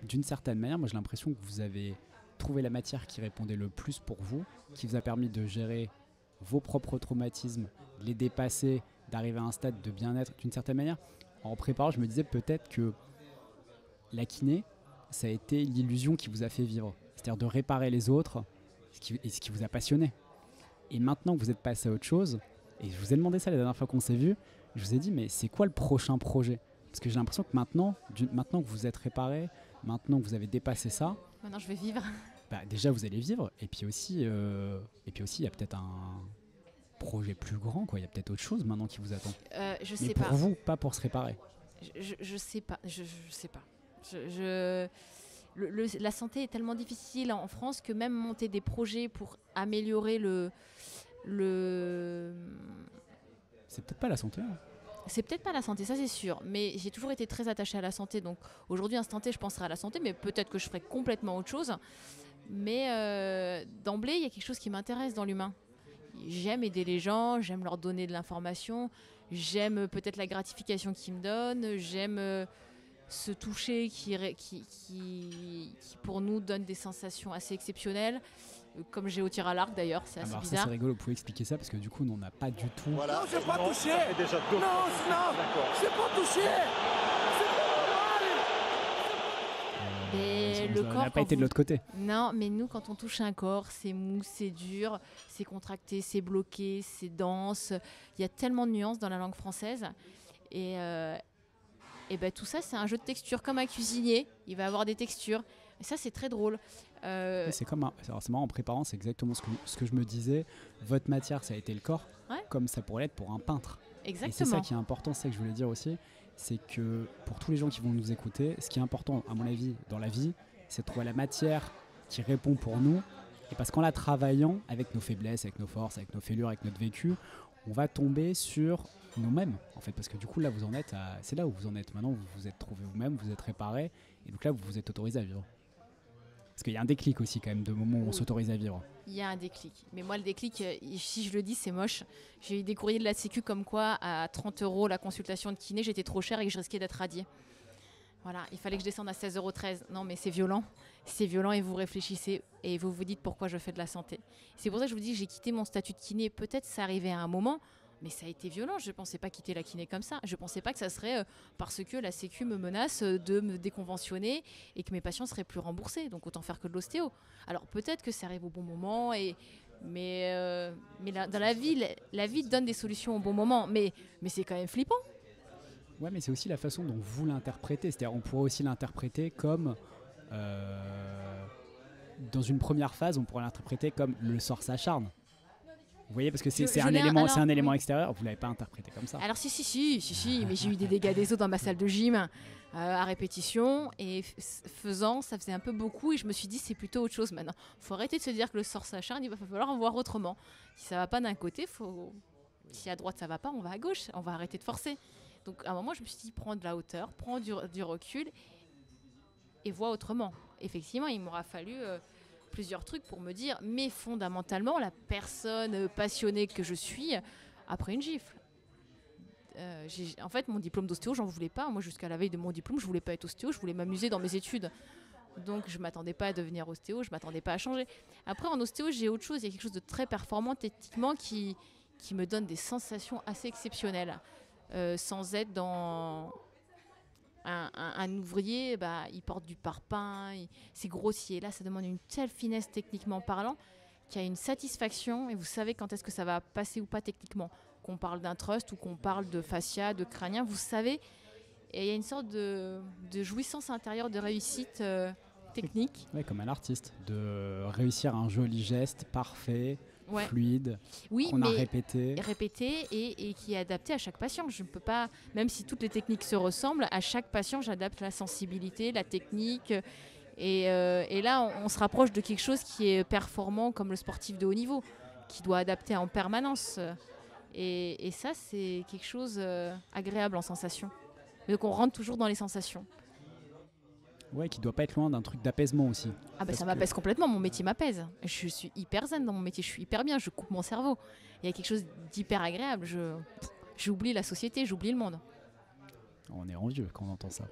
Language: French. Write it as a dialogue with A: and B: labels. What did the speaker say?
A: d'une certaine manière, moi j'ai l'impression que vous avez trouvé la matière qui répondait le plus pour vous, qui vous a permis de gérer vos propres traumatismes, de les dépasser, d'arriver à un stade de bien-être d'une certaine manière. En préparant, je me disais peut-être que la kiné, ça a été l'illusion qui vous a fait vivre. C'est-à-dire de réparer les autres, ce qui vous a passionné. Et maintenant que vous êtes passé à autre chose, et je vous ai demandé ça la dernière fois qu'on s'est vu, je vous ai dit mais c'est quoi le prochain projet? Parce que j'ai l'impression que maintenant que vous êtes réparé, maintenant que vous avez dépassé ça,
B: Maintenant, je vais vivre.
A: déjà vous allez vivre. Et puis aussi, il y a peut-être un projet plus grand, quoi. Il y a peut-être autre chose maintenant qui vous attend.
B: Je
A: Mais
B: sais
A: pour
B: pas.
A: vous, pas pour se réparer.
B: Je sais pas. Je sais pas. La santé est tellement difficile en France que même monter des projets pour améliorer le...
A: C'est peut-être pas la santé. Hein.
B: C'est peut-être pas la santé, ça c'est sûr, mais j'ai toujours été très attachée à la santé, donc aujourd'hui, instant T, je penserai à la santé, mais peut-être que je ferai complètement autre chose. Mais d'emblée, il y a quelque chose qui m'intéresse dans l'humain. J'aime aider les gens, j'aime leur donner de l'information, j'aime peut-être la gratification qu'ils me donnent, j'aime ce toucher qui pour nous donne des sensations assez exceptionnelles, comme j'ai au tir à l'arc d'ailleurs, c'est assez
A: Alors ça
B: bizarre.
A: c'est rigolo, vous pouvez expliquer ça parce que du coup on n'a pas du tout...
C: Voilà.
D: Non, j'ai pas touché.
C: Ça fait déjà deux
D: Non,
C: fois.
D: non,
C: D'accord.
D: j'ai pas touché. C'est pas normal.
B: Mais
A: on
B: le
A: n'a
B: corps,
A: pas
B: quand
A: été de
B: vous-
A: l'autre côté.
B: Non, mais nous, quand on touche un corps, c'est mou, c'est dur, c'est contracté, c'est bloqué, c'est dense. Il y a tellement de nuances dans la langue française. Et ben, tout ça, c'est un jeu de textures. Comme un cuisinier, il va avoir des textures. Et ça, c'est très drôle.
A: C'est comme alors, c'est marrant, en préparant, c'est exactement ce que je me disais. Votre matière, ça a été le corps,
B: Ouais.
A: comme ça pourrait l'être pour un peintre. Et c'est ça
B: Exactement.
A: qui est important, c'est ça que je voulais dire aussi, c'est que pour tous les gens qui vont nous écouter, ce qui est important, à mon avis, dans la vie, c'est de trouver la matière qui répond pour nous. Et parce qu'en la travaillant, avec nos faiblesses, avec nos forces, avec nos fêlures, avec notre vécu, on va tomber sur nous-mêmes, en fait. Parce que du coup, là, c'est là où vous en êtes. Maintenant, vous vous êtes trouvé vous-même, vous êtes réparé. Et donc là, vous vous êtes autorisé à vivre. Parce qu'il y a un déclic aussi, quand même, de moment où on
B: Oui.
A: s'autorise à vivre.
B: Il y a un déclic. Mais moi, le déclic, si je le dis, c'est moche. J'ai eu des courriers de la Sécu comme quoi, à 30 € la consultation de kiné, j'étais trop chère et que je risquais d'être radiée. Voilà, il fallait que je descende à 16,13 €. Non, mais c'est violent. C'est violent et vous réfléchissez et vous vous dites pourquoi je fais de la santé. C'est pour ça que je vous dis que j'ai quitté mon statut de kiné. Peut-être ça arrivait à un moment, mais ça a été violent. Je ne pensais pas quitter la kiné comme ça. Je ne pensais pas que ça serait parce que la Sécu me menace de me déconventionner et que mes patients seraient plus remboursés. Donc autant faire que de l'ostéo. Alors peut-être que ça arrive au bon moment, mais dans la vie donne des solutions au bon moment. Mais c'est quand même flippant.
A: Ouais, mais c'est aussi la façon dont vous l'interprétez. C'est-à-dire, on pourrait aussi l'interpréter comme... dans une première phase, on pourrait l'interpréter comme le sort s'acharne. Vous voyez, parce que c'est
B: Je
A: un
B: l'ai-
A: élément,
B: alors,
A: c'est un élément
B: oui.
A: extérieur. Vous l'avez pas interprété comme ça.
B: Alors si, mais j'ai eu des dégâts des os dans ma salle de gym à répétition et faisant, ça faisait un peu beaucoup et je me suis dit c'est plutôt autre chose maintenant. Faut arrêter de se dire que le sort s'acharne, il va falloir en voir autrement. Si ça va pas d'un côté, si à droite ça va pas, on va à gauche, on va arrêter de forcer. Donc à un moment je me suis dit prends de la hauteur, prends du recul et vois autrement. Effectivement, il m'aura fallu plusieurs trucs pour me dire mais fondamentalement la personne passionnée que je suis a pris une gifle. En fait, mon diplôme d'ostéo, j'en voulais pas. Moi, jusqu'à la veille de mon diplôme, je voulais pas être ostéo, je voulais m'amuser dans mes études. Donc, je m'attendais pas à devenir ostéo, je m'attendais pas à changer. Après, en ostéo, j'ai autre chose. Il y a quelque chose de très performant techniquement qui me donne des sensations assez exceptionnelles. Sans être dans... Un ouvrier, il porte du parpaing, c'est grossier. Là, ça demande une telle finesse techniquement parlant qu'il y a une satisfaction et vous savez quand est-ce que ça va passer ou pas techniquement. Qu'on parle d'un trust ou qu'on parle de fascia, de crânien, vous savez. Et il y a une sorte de jouissance intérieure, de réussite technique.
A: Ouais, comme un artiste, de réussir un joli geste parfait,
B: Ouais.
A: fluide,
B: Oui,
A: qu'on a
B: mais
A: répété.
B: et qui est adapté à chaque patient. Je ne peux pas, même si toutes les techniques se ressemblent, à chaque patient, j'adapte la sensibilité, la technique. Et là, on se rapproche de quelque chose qui est performant comme le sportif de haut niveau, qui doit adapter en permanence. Et ça, c'est quelque chose agréable en sensation. Donc on rentre toujours dans les sensations.
A: Ouais, qui doit pas être loin d'un truc d'apaisement aussi.
B: Ah
A: Parce
B: ça
A: que-
B: m'apaise complètement, mon métier m'apaise. Je suis hyper zen dans mon métier, je suis hyper bien, je coupe mon cerveau. Il y a quelque chose d'hyper agréable, j'oublie la société, j'oublie le monde.
A: On est envieux quand on entend ça.